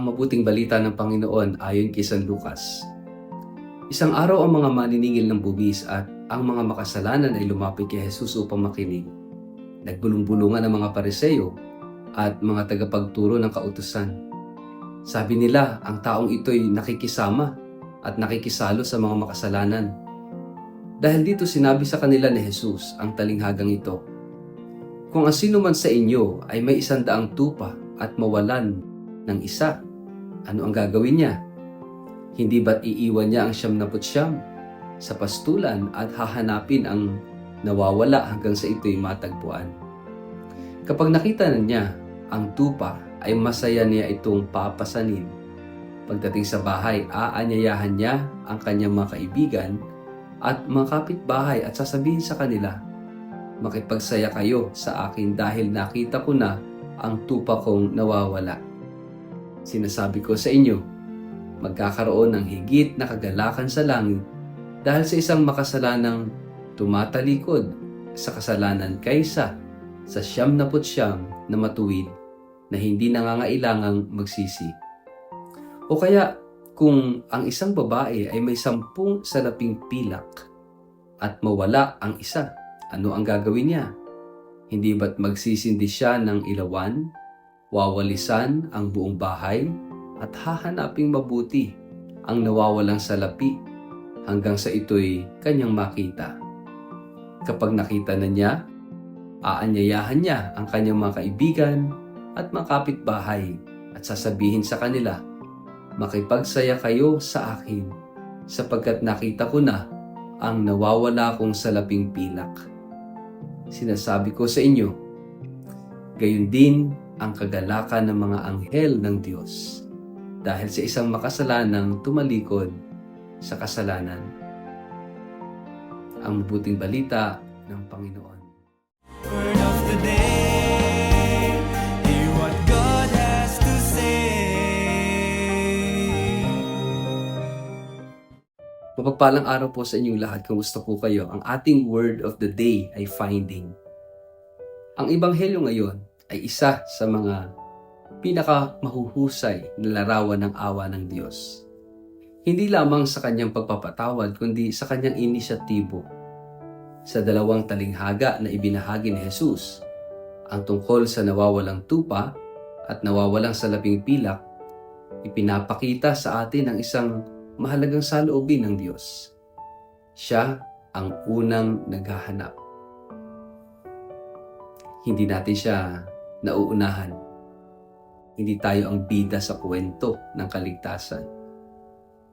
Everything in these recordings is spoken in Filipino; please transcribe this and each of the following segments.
Ang mabuting balita ng Panginoon ayon kay San Lucas. Isang araw ang mga maniningil ng bubis at ang mga makasalanan ay lumapit kay Jesus upang makinig. Nagbulong-bulungan ang mga Pariseo at mga tagapagturo ng kautusan. Sabi nila, ang taong ito'y nakikisama at nakikisalo sa mga makasalanan. Dahil dito sinabi sa kanila ni Jesus ang talinghagang ito, "Kung ang sino man sa inyo ay may 100 tupa at mawalan ng isa, ano ang gagawin niya? Hindi ba't iiwan niya ang 99 sa pastulan at hahanapin ang nawawala hanggang sa ito'y matagpuan? Kapag nakita na niya ang tupa, ay masaya niya itong papasanin. Pagdating sa bahay, aanyayahan niya ang kanyang mga kaibigan at mga kapitbahay at sasabihin sa kanila, 'Makipagsaya kayo sa akin dahil nakita ko na ang tupa kong nawawala.' Sinasabi ko sa inyo, magkakaroon ng higit na kagalakan sa langit dahil sa isang makasalanang tumatalikod sa kasalanan kaysa sa 99 na matuwid na hindi nangangailangang magsisi. O kaya, kung ang isang babae ay may 10 salaping pilak at mawala ang isa, ano ang gagawin niya? Hindi ba't magsisindi siya ng ilawan, wawalisan ang buong bahay, at hahanaping mabuti ang nawawalang salapi hanggang sa ito'y kanyang makita? Kapag nakita na niya, aanyayahan niya ang kanyang mga kaibigan at mga kapitbahay at sasabihin sa kanila, 'Makipagsaya kayo sa akin sapagkat nakita ko na ang nawawala kong salaping pilak.' Sinasabi ko sa inyo, gayon din ang kagalakan ng mga anghel ng Diyos dahil sa isang makasalanang tumalikod sa kasalanan." Ang mabuting balita ng Panginoon. Word of the day, hear what God has to say. Mapagpalang araw po sa inyong lahat. Kumusta po kayo? Ang ating word of the day ay finding. Ang ebanghelyo ngayon ay isa sa mga pinakamahuhusay na larawan ng awa ng Diyos. Hindi lamang sa kanyang pagpapatawad, kundi sa kanyang inisyatibo. Sa 2 talinghaga na ibinahagi ni Jesus, ang tungkol sa nawawalang tupa at nawawalang salaping pilak, ipinapakita sa atin ang isang mahalagang saloobin ng Diyos. Siya ang unang naghahanap. Hindi natin siya nauunahan. Hindi tayo ang bida sa kwento ng kaligtasan.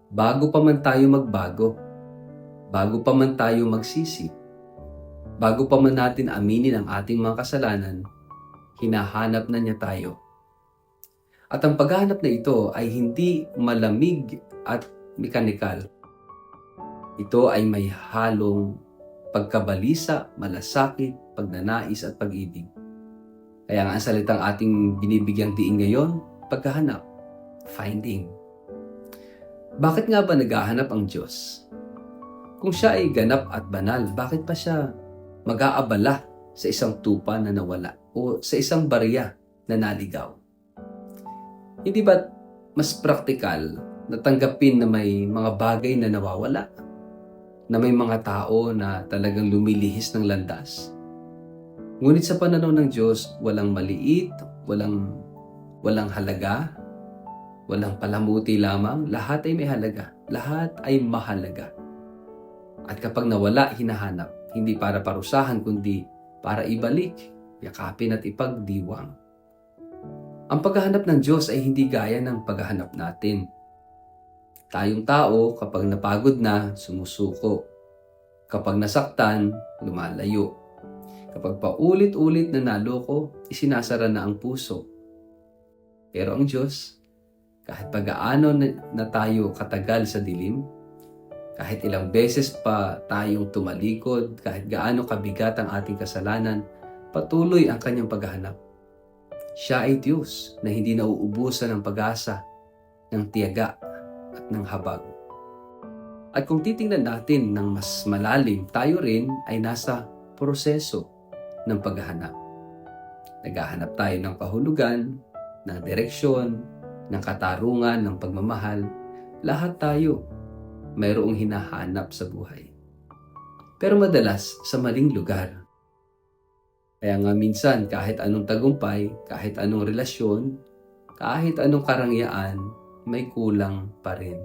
Bago pa man tayo magbago, bago pa man tayo magsisi, bago pa man natin aminin ang ating mga kasalanan, hinahanap na niya tayo. At ang paghahanap na ito ay hindi malamig at mekanikal. Ito ay may halong pagkabalisa, malasakit, pagnanais at pag-ibig. Kaya nga ang salitang ating binibigyang diin ngayon, paghahanap, finding. Bakit nga ba naghahanap ang Diyos? Kung siya ay ganap at banal, bakit pa siya mag-aabala sa isang tupa na nawala o sa isang barya na naligaw? Hindi ba mas praktikal na tanggapin na may mga bagay na nawawala? Na may mga tao na talagang lumilihis ng landas? Ngunit sa pananaw ng Diyos, walang maliit, walang halaga, walang palamuti lamang, lahat ay may halaga, lahat ay mahalaga. At kapag nawala, hinahanap, hindi para parusahan, kundi para ibalik, yakapin at ipagdiwang. Ang paghahanap ng Diyos ay hindi gaya ng paghahanap natin. Tayong tao, kapag napagod na, sumusuko. Kapag nasaktan, lumalayo. Kapag paulit-ulit na naloko, isinasara na ang puso. Pero ang Diyos, kahit pag-aano na tayo katagal sa dilim, kahit ilang beses pa tayong tumalikod, kahit gaano kabigat ang ating kasalanan, patuloy ang kanyang paghahanap. Siya ay Diyos na hindi nauubusan ng pag-asa, ng tiyaga at ng habag. At kung titingnan natin ng mas malalim, tayo rin ay nasa proseso ng paghahanap. Naghahanap tayo ng kahulugan, ng direksyon, ng katarungan, ng pagmamahal. Lahat tayo mayroong hinahanap sa buhay. Pero madalas sa maling lugar. Kaya nga minsan kahit anong tagumpay, kahit anong relasyon, kahit anong karangyaan, may kulang pa rin.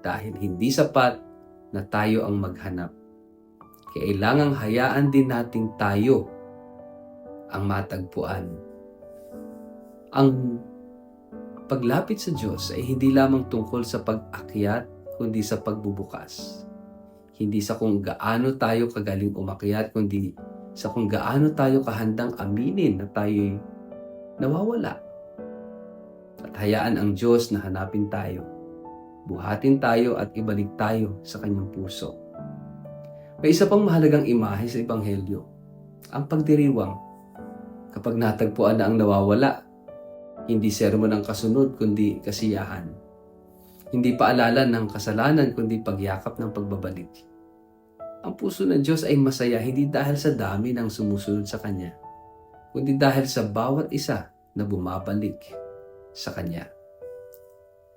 Dahil hindi sapat na tayo ang maghanap. Kailangang hayaan din nating tayo ang matagpuan. Ang paglapit sa Diyos ay hindi lamang tungkol sa pag-akyat, kundi sa pagbubukas. Hindi sa kung gaano tayo kagaling umakyat, kundi sa kung gaano tayo kahandang aminin na tayo'y nawawala. At hayaan ang Diyos na hanapin tayo, buhatin tayo at ibalik tayo sa kanyang puso. May isa pang mahalagang imahe sa Ebanghelyo, ang pagdiriwang. Kapag natagpuan na ang nawawala, hindi sermon ang kasunod kundi kasiyahan. Hindi paalala ng kasalanan kundi pagyakap ng pagbabalik. Ang puso ng Diyos ay masaya hindi dahil sa dami ng sumusunod sa Kanya, kundi dahil sa bawat isa na bumabalik sa Kanya.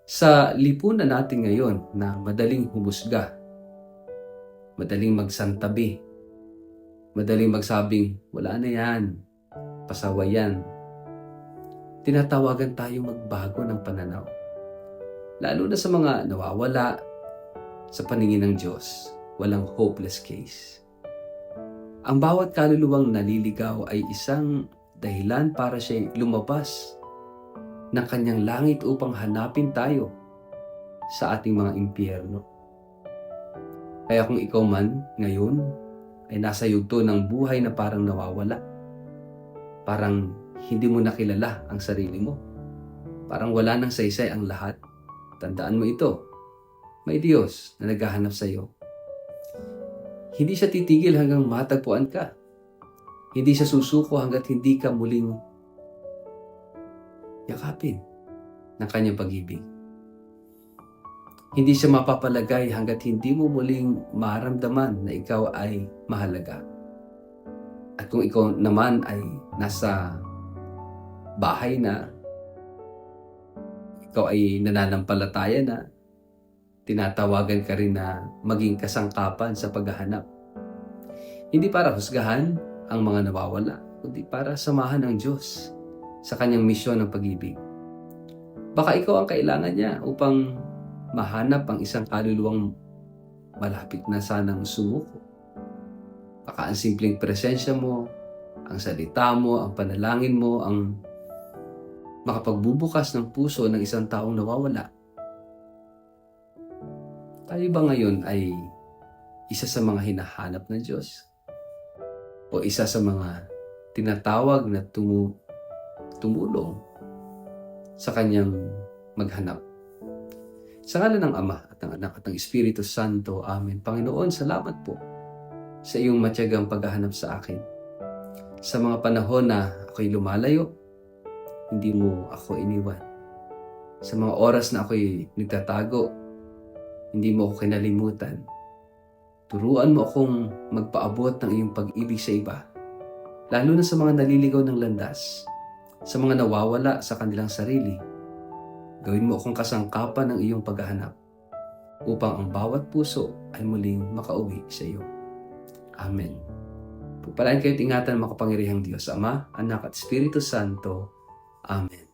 Sa lipunan natin ngayon na madaling humusga, madaling magsantabi, madaling magsabing, wala na yan, pasaway yan, tinatawagan tayo magbago ng pananaw. Lalo na sa mga nawawala sa paningin ng Diyos. Walang hopeless case. Ang bawat kaluluwang naliligaw ay isang dahilan para siya lumabas ng kanyang langit upang hanapin tayo sa ating mga impyerno. Kaya kung ikaw man ngayon ay nasa yugto ng buhay na parang nawawala, parang hindi mo nakilala ang sarili mo, parang wala nang saysay ang lahat, tandaan mo ito, may Diyos na naghahanap sa iyo. Hindi siya titigil hanggang matagpuan ka. Hindi siya susuko hanggat hindi ka muling yakapin ng kanyang pag-ibig. Hindi siya mapapalagay hanggat hindi mo muling maramdaman na ikaw ay mahalaga. At kung ikaw naman ay nasa bahay na, ikaw ay nananampalataya na, tinatawagan ka rin na maging kasangkapan sa paghahanap. Hindi para husgahan ang mga nawawala, kundi para samahan ng Diyos sa kanyang misyon ng pag-ibig. Baka ikaw ang kailangan niya upang mahanap ang isang kaluluwang malapit na sanang sumuko. Baka ang simpleng presensya mo, ang salita mo, ang panalangin mo, ang makapagbubukas ng puso ng isang taong nawawala. Tayo ba ngayon ay isa sa mga hinahanap ng Diyos? O isa sa mga tinatawag na tumulong sa kanyang maghanap? Sa ngalan ng Ama at ng Anak at ng Espiritu Santo, Amen. Panginoon, salamat po sa iyong matyagang paghahanap sa akin. Sa mga panahon na ako'y lumalayo, hindi mo ako iniwan. Sa mga oras na ako'y nagtatago, hindi mo ako kinalimutan. Turuan mo akong magpaabot ng iyong pag-ibig sa iba, lalo na sa mga naliligaw ng landas, sa mga nawawala sa kanilang sarili. Gawin mo akong kasangkapan ng iyong paghahanap upang ang bawat puso ay muling makauwi sa iyo. Amen. Pagpalain kayo at ingatan ng makapangyarihang Diyos, Ama, Anak at Espiritu Santo. Amen.